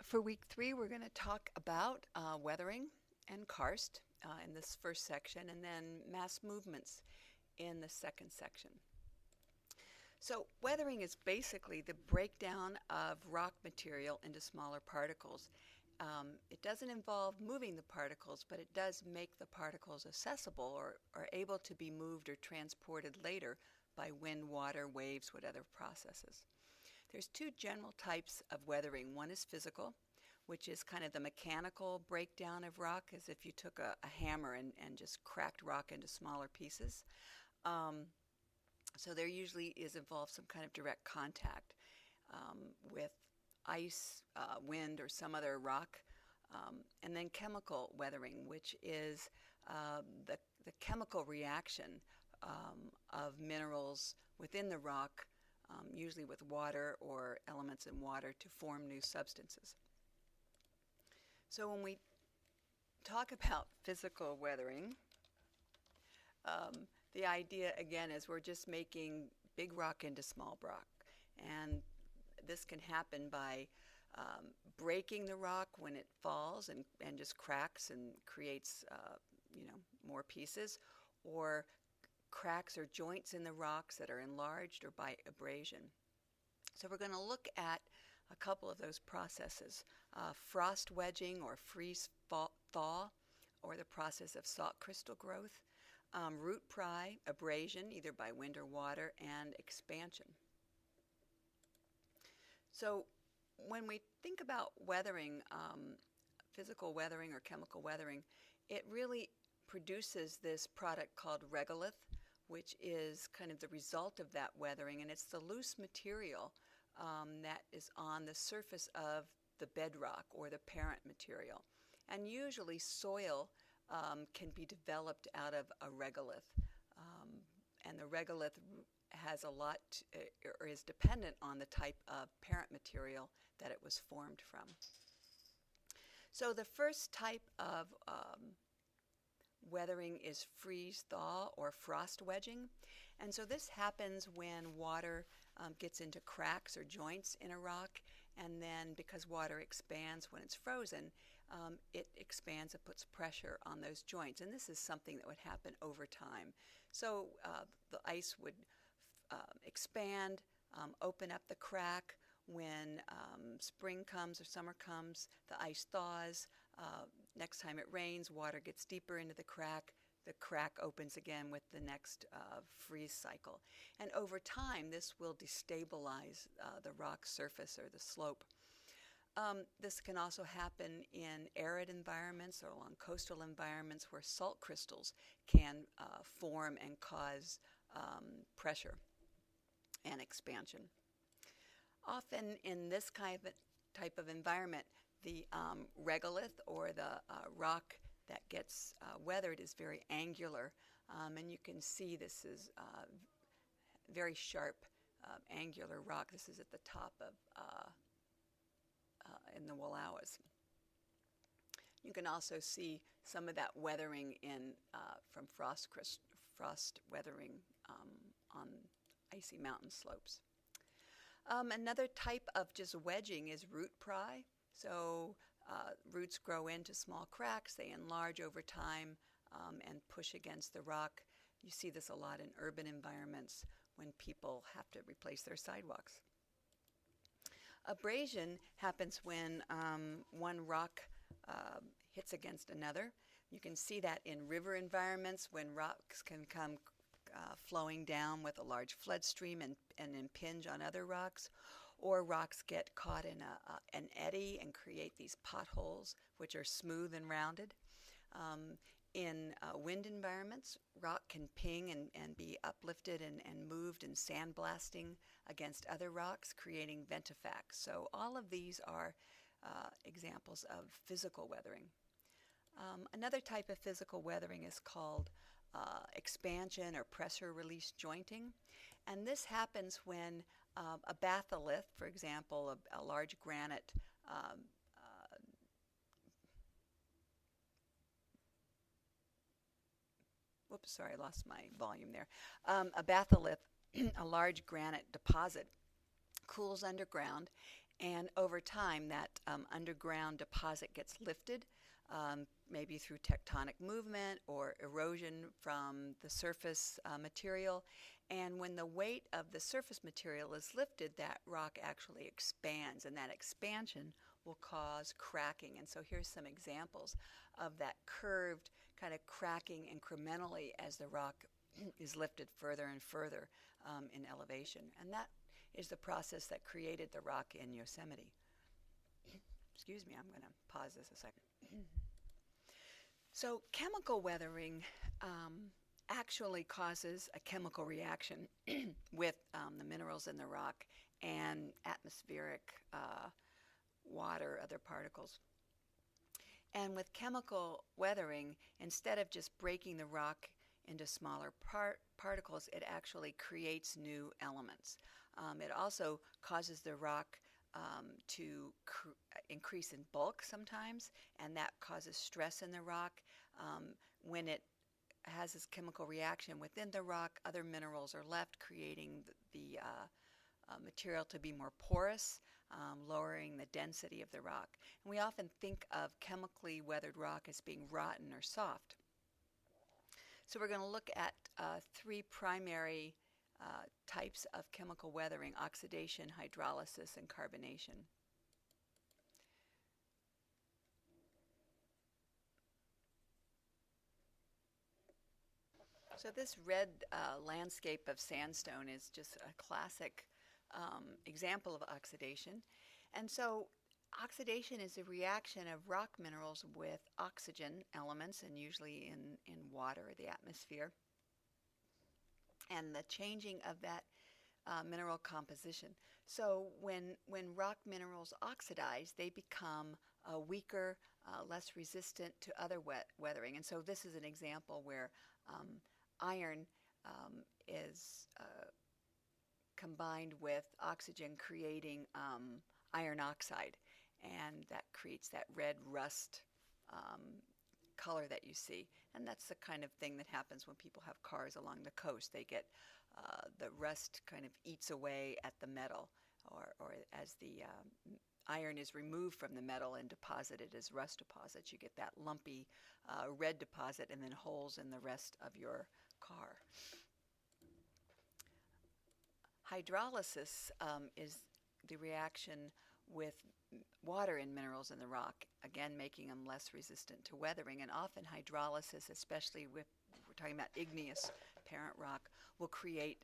For week 3, we're going to talk about weathering and karst in this first section, and then mass movements in the second section. So weathering is basically the breakdown of rock material into smaller particles. It doesn't involve moving the particles, but it does make the particles accessible or able to be moved or transported later by wind, water, waves, whatever processes. There's 2 general types of weathering. One is physical, which is kind of the mechanical breakdown of rock, as if you took a hammer and just cracked rock into smaller pieces. So there usually is involved some kind of direct contact with ice, wind, or some other rock. And then chemical weathering, which is the chemical reaction of minerals within the rock, usually with water or elements in water, to form new substances. So when we talk about physical weathering, the idea again is we're just making big rock into small rock, and this can happen by breaking the rock when it falls and just cracks and creates more pieces, or cracks or joints in the rocks that are enlarged, or by abrasion. So we're going to look at a couple of those processes: frost wedging or freeze thaw, or the process of salt crystal growth, root pry, abrasion either by wind or water, and expansion. So when we think about weathering, physical weathering or chemical weathering, it really produces this product called regolith, which is kind of the result of that weathering, and it's the loose material that is on the surface of the bedrock or the parent material. And usually soil can be developed out of a regolith, and the regolith has a lot or is dependent on the type of parent material that it was formed from. So the first type of weathering is freeze thaw or frost wedging, and so this happens when water gets into cracks or joints in a rock, and then because water expands when it's frozen, it expands and puts pressure on those joints, and this is something that would happen over time. So the ice would expand, open up the crack. When spring comes or summer comes, the ice thaws. Next time it rains, water gets deeper into the crack opens again with the next freeze cycle. And over time, this will destabilize the rock surface or the slope. This can also happen in arid environments or along coastal environments where salt crystals can form and cause pressure and expansion. Often in this kind of type of environment, the regolith or the rock that gets weathered is very angular, and you can see this is very sharp, angular rock. This is at the top of in the Wallowas. You can also see some of that weathering in from frost weathering on icy mountain slopes. Another type of just wedging is root pry. So roots grow into small cracks, they enlarge over time and push against the rock. You see this a lot in urban environments when people have to replace their sidewalks. Abrasion happens when one rock hits against another. You can see that in river environments when rocks can come flowing down with a large flood stream and impinge on other rocks, or rocks get caught in an eddy and create these potholes which are smooth and rounded. In wind environments, rock can ping and be uplifted and moved in sandblasting against other rocks, creating ventifacts. So all of these are examples of physical weathering. Another type of physical weathering is called expansion or pressure release jointing, and this happens when a batholith, for example, a large granite whoops, sorry, I lost my volume there. A batholith, a large granite deposit, cools underground, And over time, that underground deposit gets lifted, maybe through tectonic movement or erosion from the surface material. And when the weight of the surface material is lifted, that rock actually expands, and that expansion will cause cracking. And so here's some examples of that curved kind of cracking incrementally as the rock is lifted further and further in elevation. And that is the process that created the rock in Yosemite. Excuse me, I'm going to pause this a second. So chemical weathering actually causes a chemical reaction with the minerals in the rock and atmospheric water, other particles. And with chemical weathering, instead of just breaking the rock into smaller particles, it actually creates new elements. It also causes the rock to increase in bulk sometimes, and that causes stress in the rock. When it has this chemical reaction within the rock, other minerals are left, creating the material to be more porous, lowering the density of the rock. And we often think of chemically weathered rock as being rotten or soft. So we're going to look at three primary types of chemical weathering: oxidation, hydrolysis, and carbonation. So this red landscape of sandstone is just a classic example of oxidation. And so oxidation is a reaction of rock minerals with oxygen elements, and usually in water or the atmosphere, and the changing of that mineral composition. So when rock minerals oxidize, they become weaker, less resistant to other weathering. And so this is an example where iron is combined with oxygen, creating iron oxide, and that creates that red rust color that you see. And that's the kind of thing that happens when people have cars along the coast. They get the rust kind of eats away at the metal, or as the iron is removed from the metal and deposited as rust deposits, you get that lumpy red deposit and then holes in the rest of your car. Hydrolysis is the reaction with water and minerals in the rock, again making them less resistant to weathering. And often hydrolysis, especially with, we're talking about igneous parent rock, will create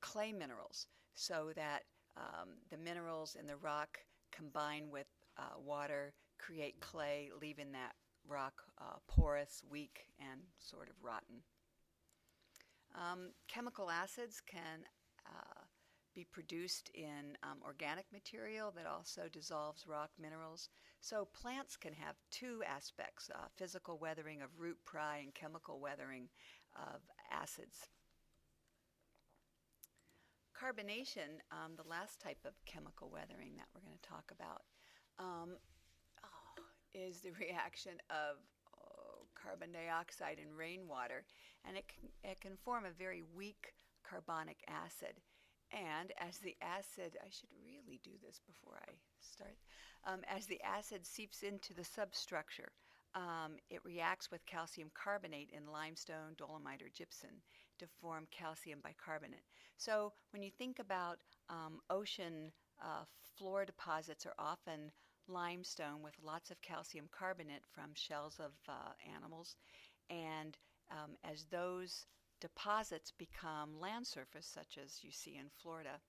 clay minerals, so that the minerals in the rock combine with water, create clay, leaving that rock porous, weak, and sort of rotten. Chemical acids can be produced in organic material that also dissolves rock minerals. So plants can have two aspects: physical weathering of root pry and chemical weathering of acids. Carbonation, the last type of chemical weathering that we're going to talk about, is the reaction of carbon dioxide and rainwater, and it can form a very weak carbonic acid. And as the acid, I should really do this before I start, as the acid seeps into the substructure, it reacts with calcium carbonate in limestone, dolomite, or gypsum to form calcium bicarbonate. So when you think about ocean floor deposits, are often limestone with lots of calcium carbonate from shells of animals, and as those deposits become land surface, such as you see in Florida,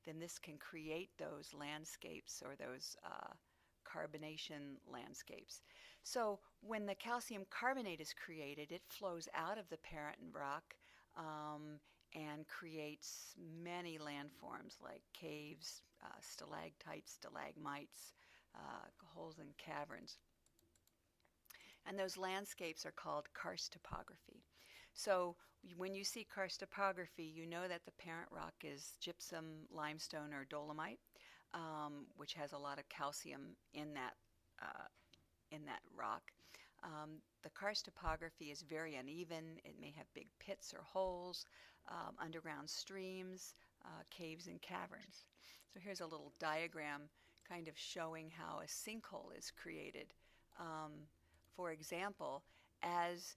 then this can create those landscapes, or those carbonation landscapes. So when the calcium carbonate is created, it flows out of the parent rock and creates many landforms like caves, stalactites, stalagmites, holes in caverns. And those landscapes are called karst topography. So when you see karst topography, you know that the parent rock is gypsum, limestone, or dolomite, which has a lot of calcium in that rock. The karst topography is very uneven. It may have big pits or holes, underground streams, caves and caverns. So here's a little diagram kind of showing how a sinkhole is created. For example, as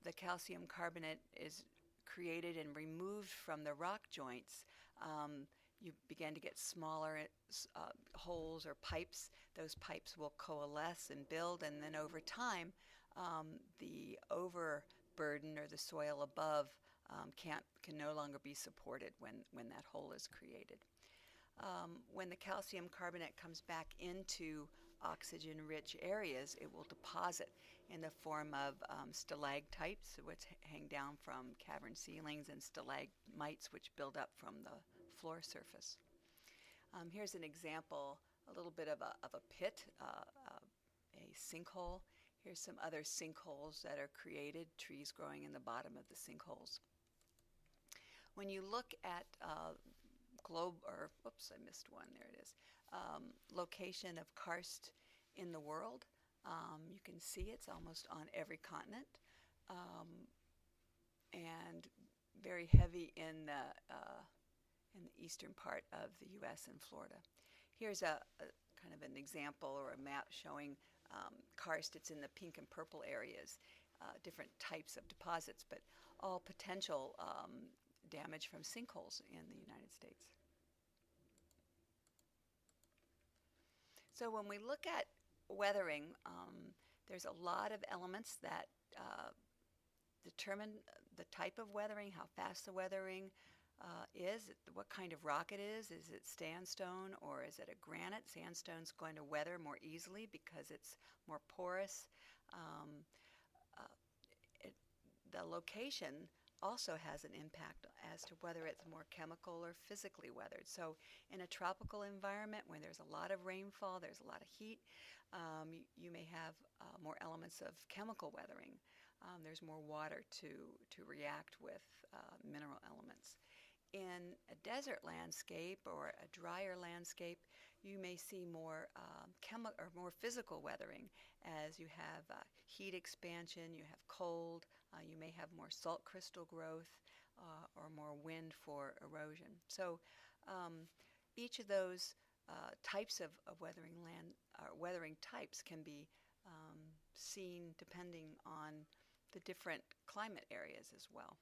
the calcium carbonate is created and removed from the rock joints, you begin to get smaller holes or pipes. Those pipes will coalesce and build, and then over time, the overburden or the soil above can no longer be supported when that hole is created. When the calcium carbonate comes back into oxygen-rich areas, it will deposit in the form of stalactites, which hang down from cavern ceilings, and stalagmites, which build up from the floor surface. Here's an example, a little bit of a pit, a sinkhole. Here's some other sinkholes that are created, trees growing in the bottom of the sinkholes. When you look at I missed one, there it is, location of karst in the world, you can see it's almost on every continent, and very heavy in the eastern part of the U.S. and Florida. Here's a kind of an example or a map showing karst. It's in the pink and purple areas, different types of deposits, but all potential damage from sinkholes in the United States. So when we look at weathering, there's a lot of elements that determine the type of weathering, how fast the weathering is, what kind of rock it is. Is it sandstone or is it a granite? Sandstone's going to weather more easily because it's more porous. The location also has an impact as to whether it's more chemical or physically weathered. So in a tropical environment where there's a lot of rainfall, there's a lot of heat, you may have more elements of chemical weathering. There's more water to react with mineral elements. In a desert landscape or a drier landscape, you may see more more physical weathering, as you have heat expansion, you have cold, you may have more salt crystal growth or more wind for erosion. So each of those types of weathering types can be seen depending on the different climate areas as well.